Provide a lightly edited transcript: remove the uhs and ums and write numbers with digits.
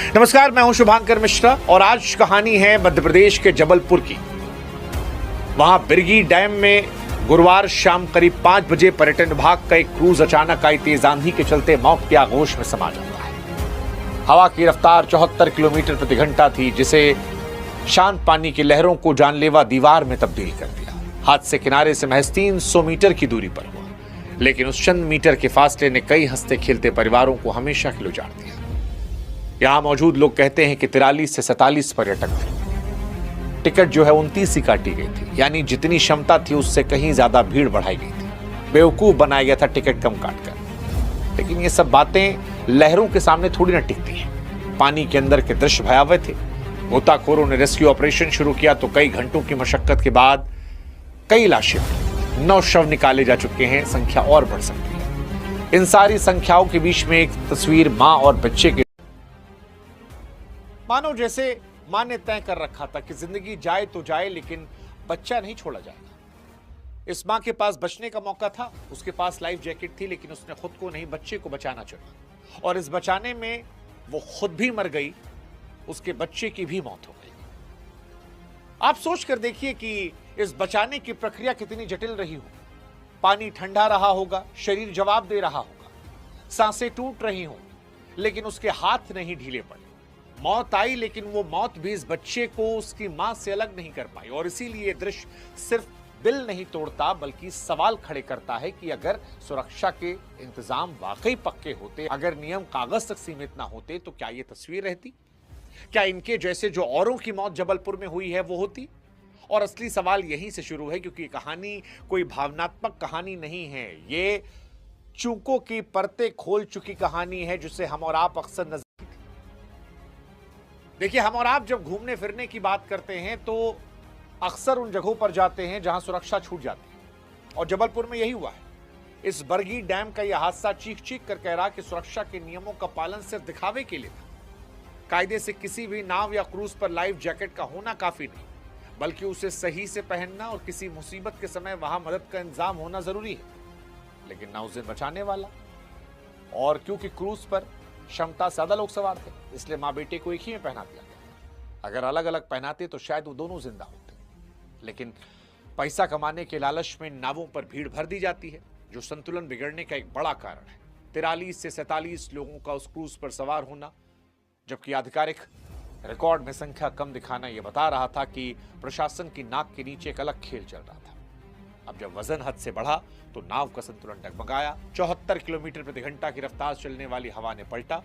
नमस्कार, मैं हूं शुभांकर मिश्रा और आज कहानी है मध्य प्रदेश के जबलपुर की। वहां बिरगी डैम में गुरुवार शाम करीब 5 बजे पर्यटन विभाग का एक क्रूज अचानक आई तेज आंधी के चलते मौत के आगोश में समा जाता है। हवा की रफ्तार 74 किलोमीटर प्रति घंटा थी, जिसे शांत पानी की लहरों को जानलेवा दीवार में तब्दील कर दिया। हादसे किनारे से महज 300 मीटर की दूरी पर हुआ, लेकिन उस चंद मीटर के फासले ने कई हंसते खेलते परिवारों को हमेशा के लिए उजाड़ दिया। यहां मौजूद लोग कहते हैं कि 43 से 47 पर्यटक थे। टिकट जो है 29 ही काटी गई थी, यानी जितनी क्षमता थी उससे कहीं ज्यादा भीड़ बढ़ाई गई थी। बेवकूफ बनाया गया था टिकट कम काटकर। लेकिन ये सब बातें लहरों के सामने थोड़ी ना टिकती हैं। पानी के अंदर के दृश्य भयावह थे। गोताखोरों ने रेस्क्यू ऑपरेशन शुरू किया तो कई घंटों की मशक्कत के बाद कई लाशें, 9 शव निकाले जा चुके हैं। संख्या और बढ़ सकती है। इन सारी संख्याओं के बीच में एक तस्वीर मां और बच्चे की, मानो जैसे मां ने तय कर रखा था कि जिंदगी जाए तो जाए, लेकिन बच्चा नहीं छोड़ा जाएगा। इस मां के पास बचने का मौका था, उसके पास लाइफ जैकेट थी, लेकिन उसने खुद को नहीं, बच्चे को बचाना चुना। और इस बचाने में वो खुद भी मर गई, उसके बच्चे की भी मौत हो गई। आप सोच कर देखिए कि इस बचाने की प्रक्रिया कितनी जटिल रही हो। पानी ठंडा रहा होगा, शरीर जवाब दे रहा होगा, सांसें टूट रही हों, लेकिन उसके हाथ नहीं ढीले पड़े। मौत आई, लेकिन वो मौत भी इस बच्चे को उसकी मां से अलग नहीं कर पाई। और इसीलिए ये दृश्य सिर्फ दिल नहीं तोड़ता, बल्कि सवाल खड़े करता है कि अगर सुरक्षा के इंतजाम वाकई पक्के होते, अगर नियम कागज तक सीमित ना होते, तो क्या ये तस्वीर रहती? क्या इनके जैसे जो औरों की मौत जबलपुर में हुई है वो होती? और असली सवाल यहीं से शुरू है, क्योंकि कहानी कोई भावनात्मक कहानी नहीं है। ये चूकों की परतें खोल चुकी कहानी है, जिसे हम और आप अक्सर नजर। देखिए, हम और आप जब घूमने फिरने की बात करते हैं तो अक्सर उन जगहों पर जाते हैं जहां सुरक्षा छूट जाती है, और जबलपुर में यही हुआ है। इस बरगी डैम का यह हादसा चीख चीख कर कह रहा कि सुरक्षा के नियमों का पालन सिर्फ दिखावे के लिए था। कायदे से किसी भी नाव या क्रूज पर लाइफ जैकेट का होना काफी नहीं, बल्कि उसे सही से पहनना और किसी मुसीबत के समय वहां मदद का इंतजाम होना जरूरी है। लेकिन ना उस दिन बचाने वाला, और क्योंकि क्रूज पर क्षमता से ज्यादा लोग सवार थे, इसलिए मां बेटे को एक ही में पहना दिया गया। अगर अलग अलग पहनाते तो शायद वो दोनों जिंदा होते। लेकिन पैसा कमाने के लालच में नावों पर भीड़ भर दी जाती है, जो संतुलन बिगड़ने का एक बड़ा कारण है। 43 से 47 लोगों का उस क्रूज पर सवार होना, जबकि आधिकारिक रिकॉर्ड में संख्या कम दिखाना यह बता रहा था कि प्रशासन की नाक के नीचे एक अलग खेल चल रहा था। अब जब वजन हद से बढ़ा तो नाव का संतुलन डगमगाया। 74 किलोमीटर प्रति घंटा की रफ्तार चलने वाली हवा ने पलटा